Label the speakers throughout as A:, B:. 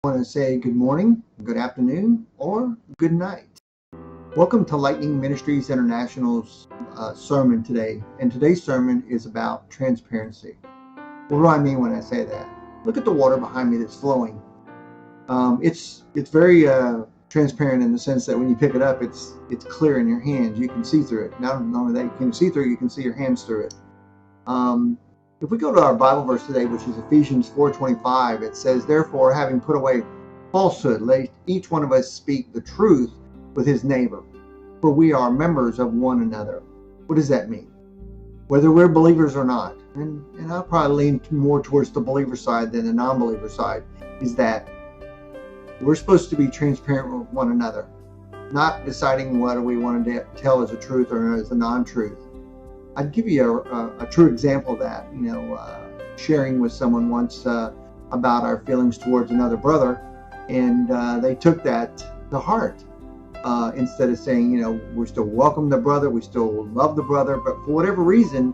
A: I want to say good morning, good afternoon, or good night. Welcome to Lightning Ministries International's sermon today. And today's sermon is about transparency. What do I mean when I say that? Look at the water behind me that's flowing. It's very transparent in the sense that when you pick it up, it's clear in your hands. You can see through it. Not only that, you can see through it, you can see your hands through it. If we go to our Bible verse today, which is Ephesians 4:25, it says, "Therefore, having put away falsehood, let each one of us speak the truth with his neighbor, for we are members of one another." What does that mean? Whether we're believers or not, and I'll probably lean more towards the believer side than the non-believer side, is that we're supposed to be transparent with one another, not deciding whether we want to tell as a truth or as a non-truth. I'd give you a true example of that, sharing with someone once about our feelings towards another brother, and they took that to heart. Instead of saying, we still welcome the brother, we still love the brother, but for whatever reason,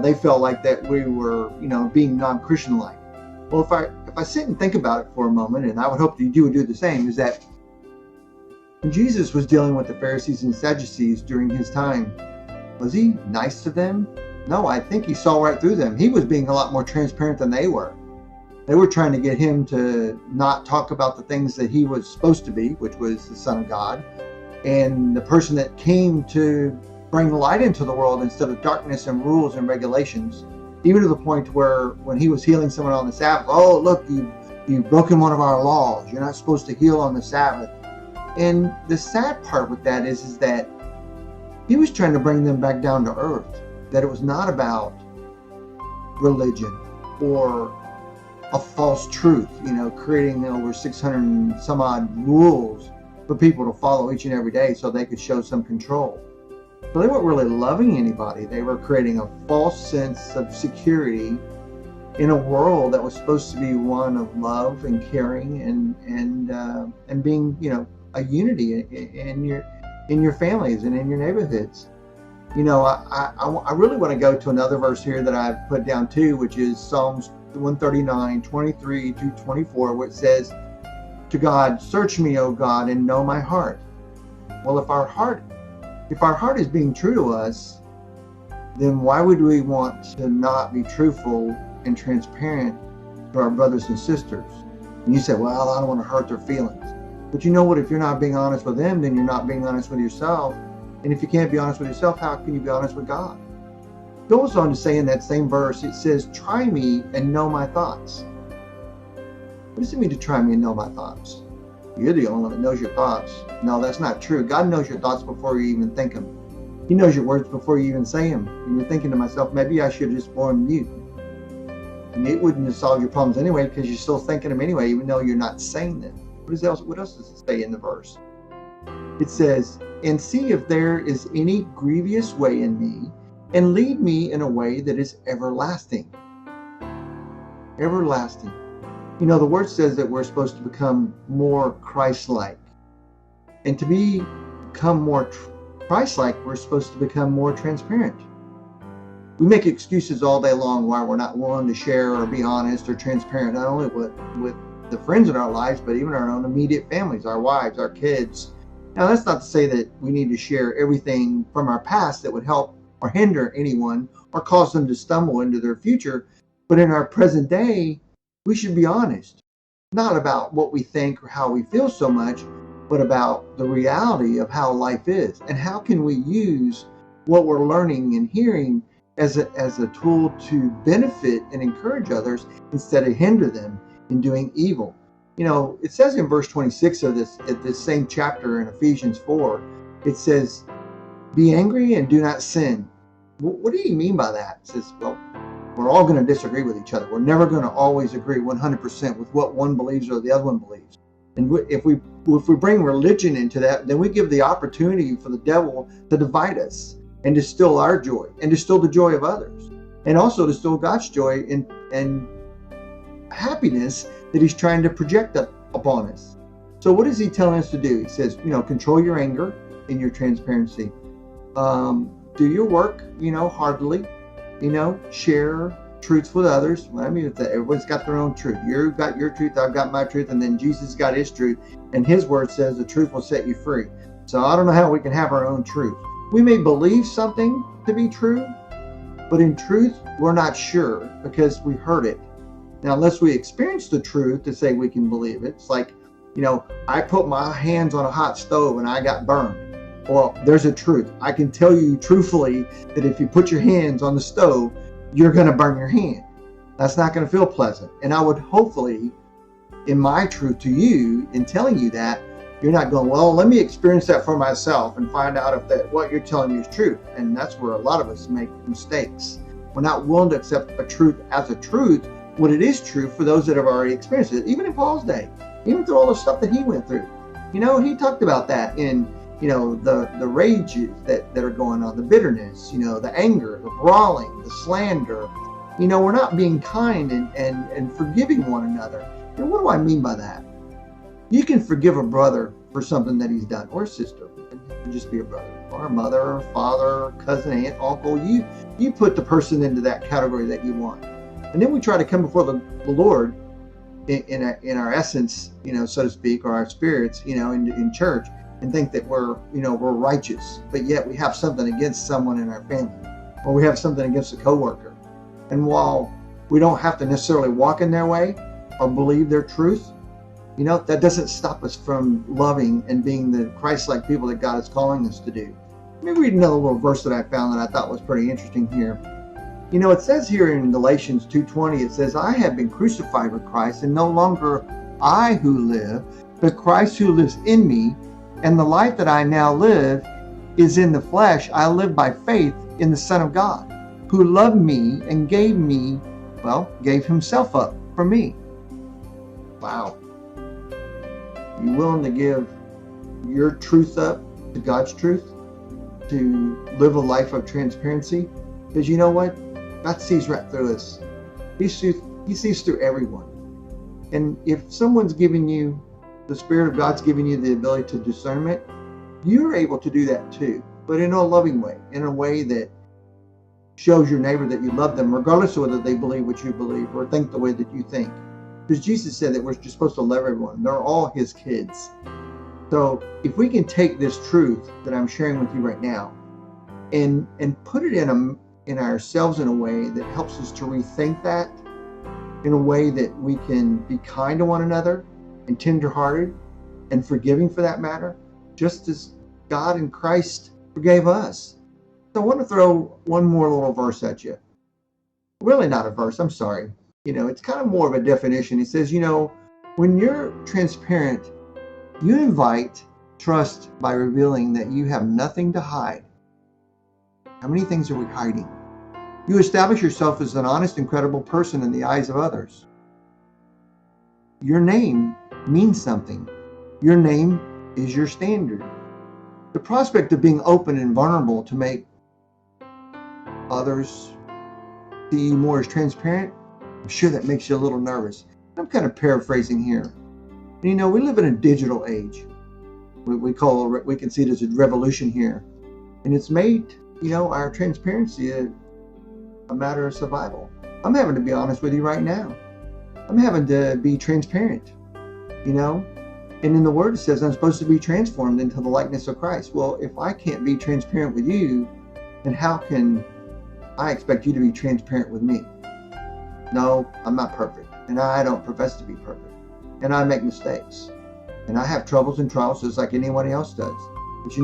A: they felt like that we were, being non-Christian-like. Well, if I sit and think about it for a moment, and I would hope that you would do the same, is that when Jesus was dealing with the Pharisees and Sadducees during his time, was he nice to them? No, I think he saw right through them. He was being a lot more transparent than they were. They were trying to get him to not talk about the things that he was supposed to be, which was the Son of God, and the person that came to bring light into the world instead of darkness and rules and regulations, even to the point where when he was healing someone on the Sabbath, "Oh, look, you've broken one of our laws. You're not supposed to heal on the Sabbath." And the sad part with that is that he was trying to bring them back down to earth, that it was not about religion or a false truth, creating over 600 and some odd rules for people to follow each and every day so they could show some control. So they weren't really loving anybody. They were creating a false sense of security in a world that was supposed to be one of love and caring and being, a unity in your families and in your neighborhoods. I really want to go to another verse here that I've put down too, which is Psalms 139, 23 to 24, where it says, "To God, search me, O God, and know my heart." Well, if our heart is being true to us, then why would we want to not be truthful and transparent to our brothers and sisters? And you say, "Well, I don't want to hurt their feelings." But you know what? If you're not being honest with them, then you're not being honest with yourself. And if you can't be honest with yourself, how can you be honest with God? It goes on to say in that same verse, it says, "Try me and know my thoughts." What does it mean to try me and know my thoughts? You're the only one that knows your thoughts. No, that's not true. God knows your thoughts before you even think them. He knows your words before you even say them. And you're thinking to myself, maybe I should just go on mute. And it wouldn't have solved your problems anyway, because you're still thinking them anyway, even though you're not saying them. What else does it say in the verse? It says, "And see if there is any grievous way in me, and lead me in a way that is everlasting." Everlasting. The word says that we're supposed to become more Christ-like. And to become more Christ-like, we're supposed to become more transparent. We make excuses all day long why we're not willing to share or be honest or transparent, not only with the friends in our lives, but even our own immediate families, our wives, our kids. Now, that's not to say that we need to share everything from our past that would help or hinder anyone or cause them to stumble into their future. But in our present day, we should be honest, not about what we think or how we feel so much, but about the reality of how life is and how can we use what we're learning and hearing as a tool to benefit and encourage others instead of hinder them in doing evil. It says in verse 26 of this same chapter in Ephesians 4, it says, "Be angry and do not sin." What do you mean by that? It says, well, we're all going to disagree with each other. We're never going to always agree 100% with what one believes or the other one believes. And if we bring religion into that, then we give the opportunity for the devil to divide us and to steal our joy and to steal the joy of others, and also to steal God's joy and happiness that he's trying to project upon us. So what is he telling us to do? He says, control your anger and your transparency. Do your work, heartily, share truths with others. Well, I mean, everyone's got their own truth. You've got your truth, I've got my truth, and then Jesus got his truth. And his word says the truth will set you free. So I don't know how we can have our own truth. We may believe something to be true, but in truth, we're not sure because we heard it. Now, unless we experience the truth to say we can believe it, it's like, I put my hands on a hot stove and I got burned. Well, there's a truth. I can tell you truthfully that if you put your hands on the stove, you're going to burn your hand. That's not going to feel pleasant. And I would hopefully, in my truth to you, in telling you that, you're not going, well, let me experience that for myself and find out if that what you're telling me is true. And that's where a lot of us make mistakes. We're not willing to accept a truth as a truth when it is true for those that have already experienced it. Even in Paul's day, even through all the stuff that he went through. He talked about that in the rages that are going on, the bitterness, the anger, the brawling, the slander. We're not being kind and forgiving one another. And what do I mean by that? You can forgive a brother for something that he's done, or a sister. It can just be a brother, or a mother, or father, cousin, aunt, uncle. You put the person into that category that you want. And then we try to come before the Lord in our essence, so to speak, or our spirits, in church, and think that we're righteous, but yet we have something against someone in our family, or we have something against a coworker. And while we don't have to necessarily walk in their way or believe their truth, that doesn't stop us from loving and being the Christ-like people that God is calling us to do. Let me read another little verse that I found that I thought was pretty interesting here. It says here in Galatians 2:20, it says, I have been crucified with Christ, and no longer I who live, but Christ who lives in me. And the life that I now live is in the flesh. I live by faith in the Son of God, who loved me and gave himself up for me. Wow. You willing to give your truth up to God's truth? To live a life of transparency? Because you know what? God sees right through us. He sees through everyone. And if someone's giving you, the Spirit of God's giving you the ability to discernment, you're able to do that too, but in a loving way, in a way that shows your neighbor that you love them, regardless of whether they believe what you believe or think the way that you think. Because Jesus said that we're just supposed to love everyone. They're all his kids. So if we can take this truth that I'm sharing with you right now and put it in ourselves in a way that helps us to rethink that, in a way that we can be kind to one another and tenderhearted and forgiving for that matter, just as God and Christ forgave us. So I want to throw one more little verse at you. Really not a verse, I'm sorry. It's kind of more of a definition. It says, when you're transparent, you invite trust by revealing that you have nothing to hide. How many things are we hiding? You establish yourself as an honest and credible person in the eyes of others. Your name means something. Your name is your standard. The prospect of being open and vulnerable to make others see you more as transparent, I'm sure that makes you a little nervous. I'm kind of paraphrasing here. We live in a digital age. We can see it as a revolution here. And it's made, our transparency a matter of survival. I'm having to be honest with you right now. I'm having to be transparent, And in the Word it says I'm supposed to be transformed into the likeness of Christ. Well, if I can't be transparent with you, then how can I expect you to be transparent with me? No, I'm not perfect. And I don't profess to be perfect. And I make mistakes. And I have troubles and trials just like anyone else does. But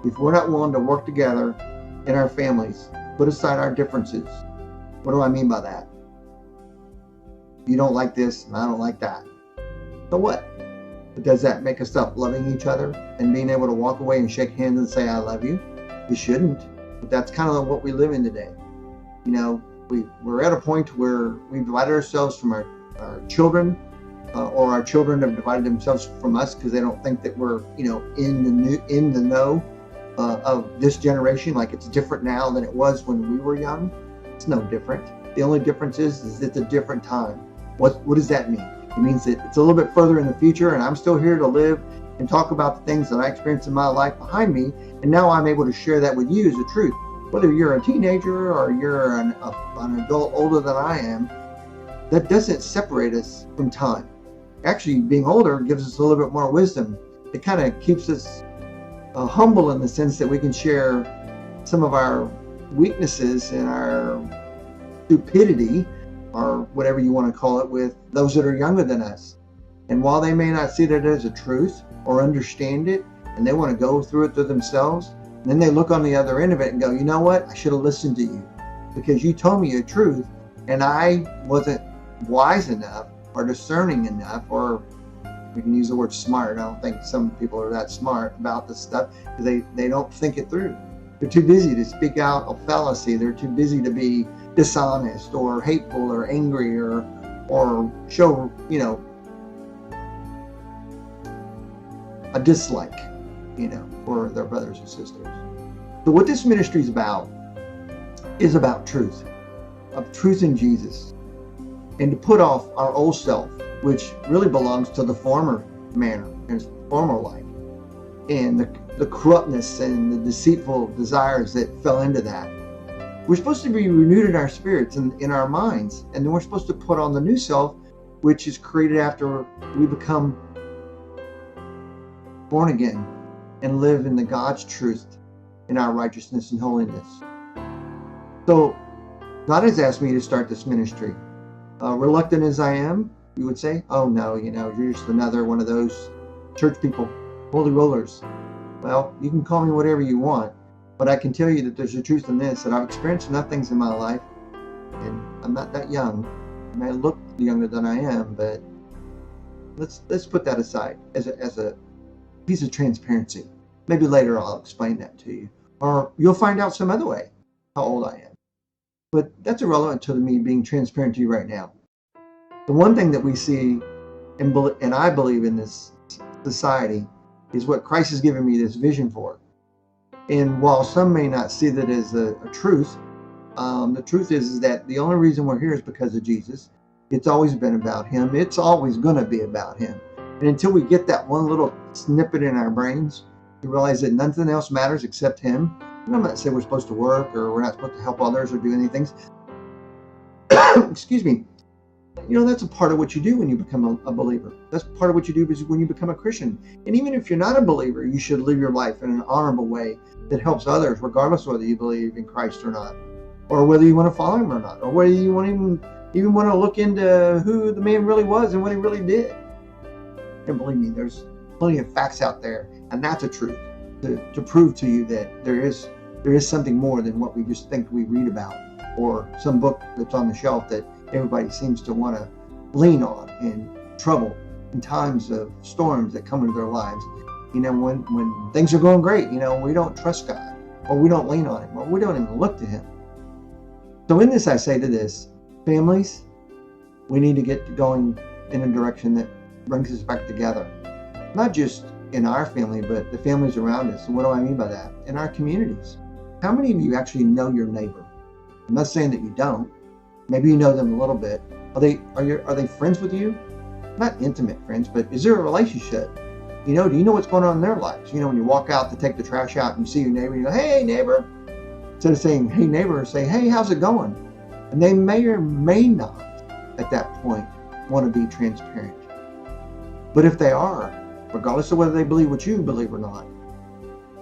A: if we're not willing to work together in our families, put aside our differences. What do I mean by that? You don't like this, and I don't like that. So what? But does that make us stop loving each other and being able to walk away and shake hands and say, I love you? It shouldn't. But that's kind of what we live in today. We're at a point where we've divided ourselves from our children, or our children have divided themselves from us because they don't think that we're, in the know of this generation. Like it's different now than it was when we were young. It's no different. The only difference is it's a different time. What does that mean? It means that it's a little bit further in the future, and I'm still here to live and talk about the things that I experienced in my life behind me, and now I'm able to share that with you as the truth. Whether you're a teenager or you're an adult older than I am, that doesn't separate us from time. Actually, being older gives us a little bit more wisdom. It kind of keeps us humble in the sense that we can share some of our weaknesses and our stupidity, or whatever you want to call it, with those that are younger than us. And while they may not see that as a truth or understand it, and they want to go through it to themselves, and then they look on the other end of it and go, you know what, I should have listened to you because you told me a truth and I wasn't wise enough or discerning enough, or we can use the word smart. I don't think some people are that smart about this stuff because they don't think it through. They're too busy to speak out a fallacy. They're too busy to be dishonest or hateful or angry or show, a dislike, for their brothers and sisters. So what this ministry is about truth, of truth in Jesus, and to put off our old self, which really belongs to the former manner and former life, and the corruptness and the deceitful desires that fell into that. We're supposed to be renewed in our spirits and in our minds, and then we're supposed to put on the new self, which is created after we become born again and live in the God's truth in our righteousness and holiness. So God has asked me to start this ministry. Reluctant as I am, you would say, oh no, you're just another one of those church people, holy rollers. Well, you can call me whatever you want, but I can tell you that there's a truth in this, that I've experienced enough things in my life, and I'm not that young. I may look younger than I am, but let's put that aside as a piece of transparency. Maybe later I'll explain that to you, or you'll find out some other way how old I am. But that's irrelevant to me being transparent to you right now. The one thing that we see, and I believe in this society, is what Christ has given me this vision for. And while some may not see that as a truth, the truth is that the only reason we're here is because of Jesus. It's always been about Him. It's always going to be about Him. And until we get that one little snippet in our brains, we realize that nothing else matters except Him. And I'm not saying we're supposed to work or we're not supposed to help others or do anything. Excuse me. That's a part of what you do when you become a believer. That's part of what you do when you become a Christian. And even if you're not a believer, you should live your life in an honorable way that helps others, regardless of whether you believe in Christ or not, or whether you want to follow Him or not, or whether you even want to look into who the man really was and what he really did. And believe me, there's plenty of facts out there, and that's a truth to prove to you that there is something more than what we just think we read about, or some book that's on the shelf that everybody seems to want to lean on in trouble, in times of storms that come into their lives. When things are going great, we don't trust God, or we don't lean on Him, or we don't even look to Him. So in this, I say to this, families, we need to get going in a direction that brings us back together. Not just in our family, but the families around us. And what do I mean by that? In our communities. How many of you actually know your neighbor? I'm not saying that you don't. Maybe you know them a little bit. Are they friends with you? Not intimate friends, but is there a relationship? Do you know what's going on in their lives? When you walk out to take the trash out and you see your neighbor, you go, hey neighbor. Instead of saying, hey neighbor, say, hey, how's it going? And they may or may not at that point want to be transparent. But if they are, regardless of whether they believe what you believe or not,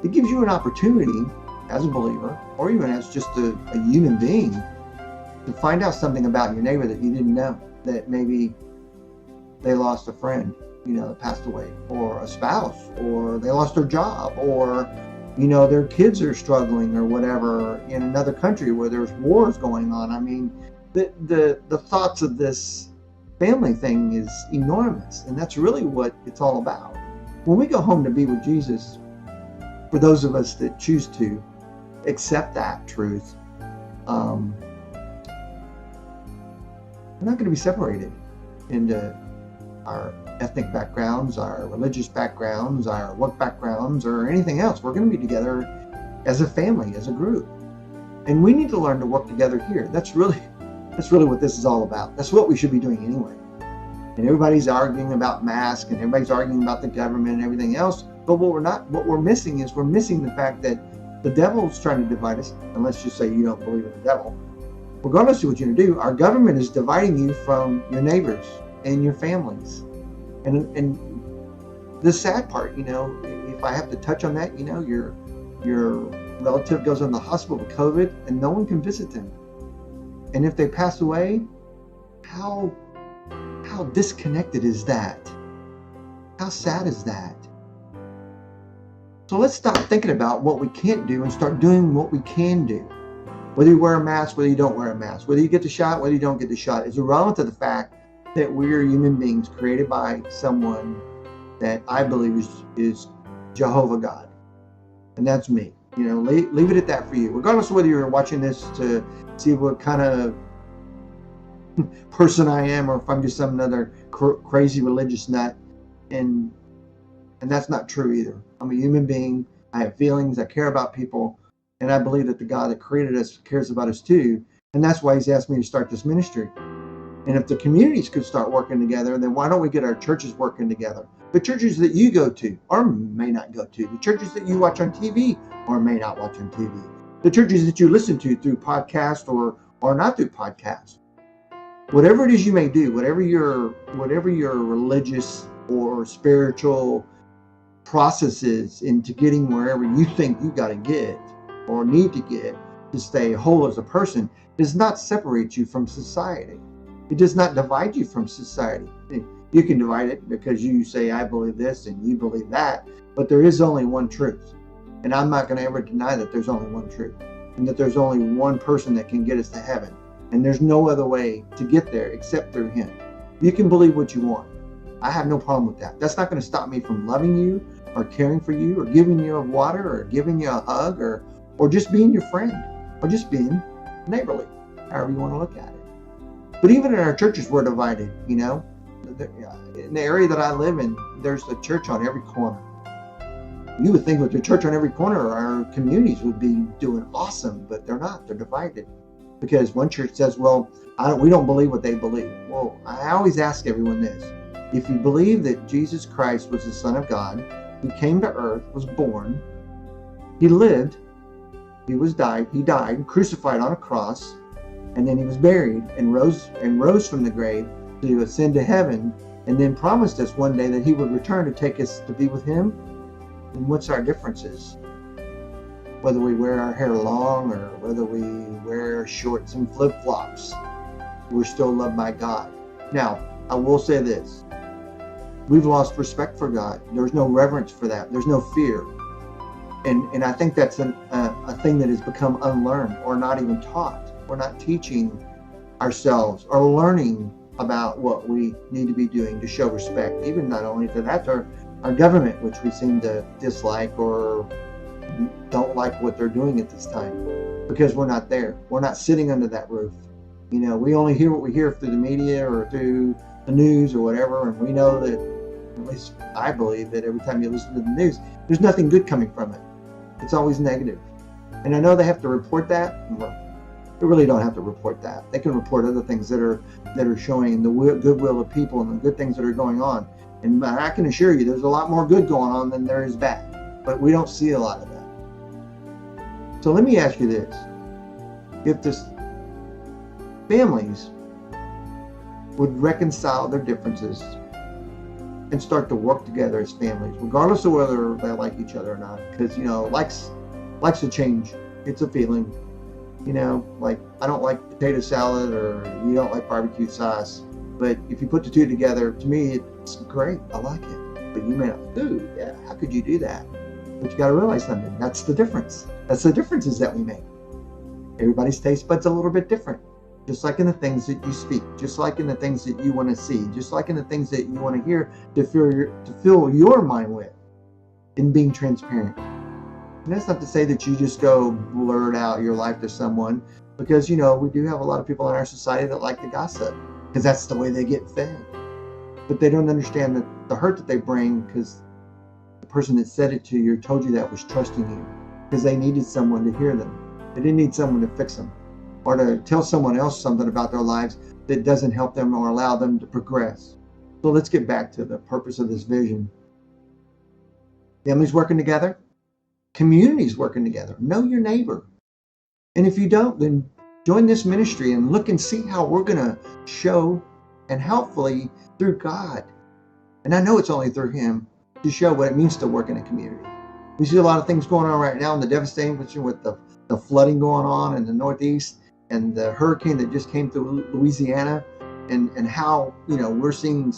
A: it gives you an opportunity as a believer, or even as just a human being, to find out something about your neighbor that you didn't know, that maybe they lost a friend, that passed away, or a spouse, or they lost their job, or, their kids are struggling or whatever in another country where there's wars going on. I mean, the thoughts of this family thing is enormous, and that's really what it's all about. When we go home to be with Jesus, for those of us that choose to accept that truth, we're not going to be separated into our ethnic backgrounds, our religious backgrounds, our work backgrounds, or anything else. We're going to be together as a family, as a group. And we need to learn to work together here. That's really what this is all about. That's what we should be doing anyway. And everybody's arguing about masks, and everybody's arguing about the government and everything else. But what we're missing is the fact that The devil's trying to divide us, and let's just say you don't believe in the devil. Regardless of what you're going to do, our government is dividing you from your neighbors and your families. And the sad part, if I have to touch on that, your relative goes in the hospital with COVID and no one can visit them. And if they pass away, how disconnected is that? How sad is that? So let's stop thinking about what we can't do and start doing what we can do. Whether you wear a mask, whether you don't wear a mask, whether you get the shot, whether you don't get the shot, is irrelevant to the fact that we are human beings created by someone that I believe is Jehovah God. And that's me. Leave it at that for you. Regardless of whether you're watching this to see what kind of person I am or if I'm just some other crazy religious nut. And that's not true either. I'm a human being. I have feelings. I care about people. And I believe that the God that created us cares about us too. And that's why he's asked me to start this ministry. And if the communities could start working together, then why don't we get our churches working together? The churches that you go to or may not go to. The churches that you watch on TV or may not watch on TV. The churches that you listen to through podcast or not through podcast. Whatever it is you may do, whatever your religious or spiritual process is into getting wherever you think you got to get or need to get to stay whole as a person, does not separate you from society. It does not divide you from society. You can divide it because you say, I believe this and you believe that, but there is only one truth. And I'm not going to ever deny that there's only one truth and that there's only one person that can get us to heaven. And there's no other way to get there except through him. You can believe what you want. I have no problem with that. That's not going to stop me from loving you or caring for you or giving you a water or giving you a hug or just being your friend or just being neighborly, however you want to look at it. But even in our churches, we're divided, In the area that I live in, there's a church on every corner. You would think with the church on every corner, our communities would be doing awesome, but they're not. They're divided. Because one church says, well, we don't believe what they believe. Well, I always ask everyone this. If you believe that Jesus Christ was the Son of God, he came to earth, was born, he lived, he died, crucified on a cross, and then he was buried and rose from the grave to ascend to heaven, and then promised us one day that he would return to take us to be with him, then what's our differences? Whether we wear our hair long or whether we wear shorts and flip-flops, we're still loved by God. Now, I will say this. We've lost respect for God. There's no reverence for that. There's no fear. And I think that's a thing that has become unlearned or not even taught. We're not teaching ourselves or learning about what we need to be doing to show respect, even not only to that, to our government, which we seem to dislike or don't like what they're doing at this time because we're not there. We're not sitting under that roof. We only hear what we hear through the media or through the news or whatever, and we know that, at least I believe that every time you listen to the news, there's nothing good coming from it. It's always negative. And I know they have to report that. They really don't have to report that. They can report other things that are showing the goodwill of people and the good things that are going on. And I can assure you there's a lot more good going on than there is bad. But we don't see a lot of that. So let me ask you this. If the families would reconcile their differences and start to work together as families, regardless of whether they like each other or not, because, likes to change. It's a feeling. Like I don't like potato salad or you don't like barbecue sauce. But if you put the two together, to me, it's great. I like it. But you may not, yeah, how could you do that? But you got to realize something. That's the difference. That's the differences that we make. Everybody's taste bud's a little bit different. Just like in the things that you speak, just like in the things that you want to see, just like in the things that you want to hear to fill your mind with, in being transparent. And that's not to say that you just go blurt out your life to someone, because we do have a lot of people in our society that like to gossip, because that's the way they get fed. But they don't understand that the hurt that they bring, because the person that said it to you or told you that was trusting you, because they needed someone to hear them. They didn't need someone to fix them, or to tell someone else something about their lives that doesn't help them or allow them to progress. So let's get back to the purpose of this vision. Families working together, communities working together. Know your neighbor. And if you don't, then join this ministry and look and see how we're going to show, and helpfully through God, and I know it's only through Him, to show what it means to work in a community. We see a lot of things going on right now in the devastation with the flooding going on in the Northeast and the hurricane that just came through Louisiana, and how, we're seeing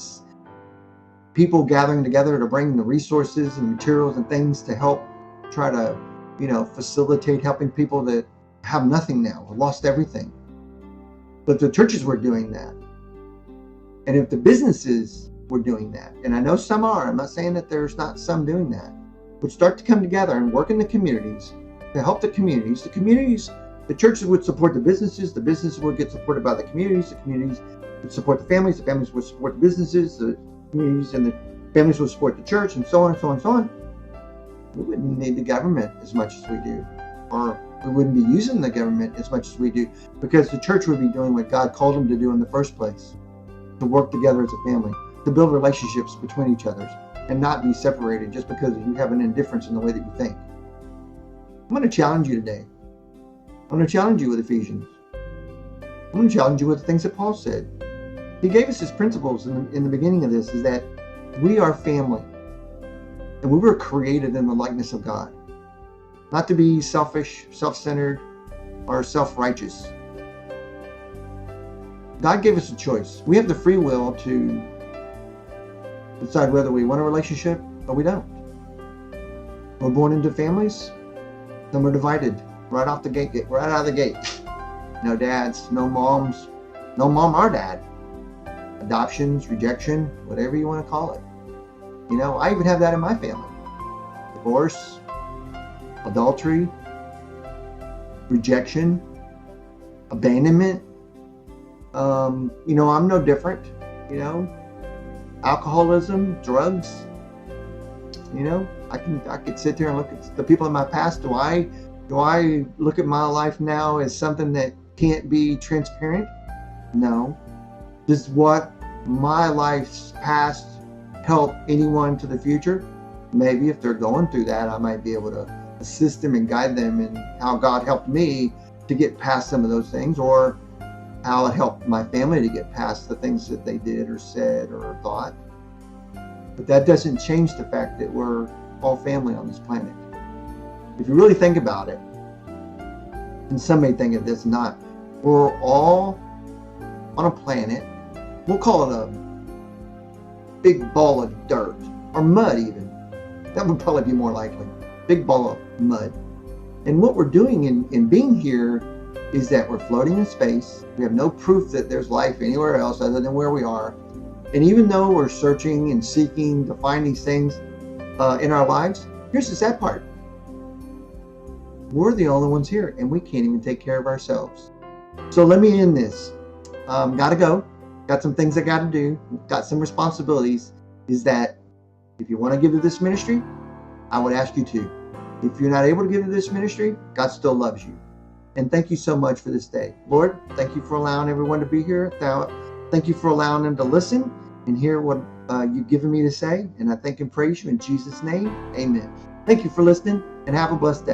A: people gathering together to bring the resources and materials and things to help try to, facilitate helping people that have nothing now, lost everything. But the churches were doing that. And if the businesses were doing that, and I know some are, I'm not saying that there's not some doing that, would start to come together and work in the communities to help the communities. The churches would support the businesses would get supported by the communities would support the families would support the businesses, the communities and the families would support the church, and so on and so on and so on. We wouldn't need the government as much as we do, or we wouldn't be using the government as much as we do, because the church would be doing what God called them to do in the first place, to work together as a family, to build relationships between each other, and not be separated just because you have an indifference in the way that you think. I'm going to challenge you today. I'm going to challenge you with Ephesians. I'm going to challenge you with the things that Paul said. He gave us his principles in the beginning of this, is that we are family, and we were created in the likeness of God. Not to be selfish, self-centered, or self-righteous. God gave us a choice. We have the free will to decide whether we want a relationship or we don't. We're born into families, then we're divided right out of the gate. No dads, no moms, no mom or dad. Adoptions, rejection, whatever you want to call it. I even have that in my family. Divorce, adultery, rejection, abandonment. I'm no different. Alcoholism, drugs. I could sit there and look at the people in my past. Do I look at my life now as something that can't be transparent? No. Does what my life's past help anyone to the future? Maybe if they're going through that, I might be able to assist them and guide them in how God helped me to get past some of those things, or how it helped my family to get past the things that they did or said or thought. But that doesn't change the fact that we're all family on this planet. If you really think about it, and some may think of this not, we're all on a planet, we'll call it a big ball of dirt, or mud even. That would probably be more likely. Big ball of mud. And what we're doing in being here is that we're floating in space. We have no proof that there's life anywhere else other than where we are. And even though we're searching and seeking to find these things in our lives, here's the sad part. We're the only ones here, and we can't even take care of ourselves. So let me end this. Gotta go. Got some things I gotta do. Got some responsibilities. Is that if you want to give to this ministry, I would ask you to. If you're not able to give to this ministry, God still loves you. And thank you so much for this day. Lord, thank you for allowing everyone to be here. Thank you for allowing them to listen and hear what you've given me to say. And I thank and praise you in Jesus' name. Amen. Thank you for listening, and have a blessed day.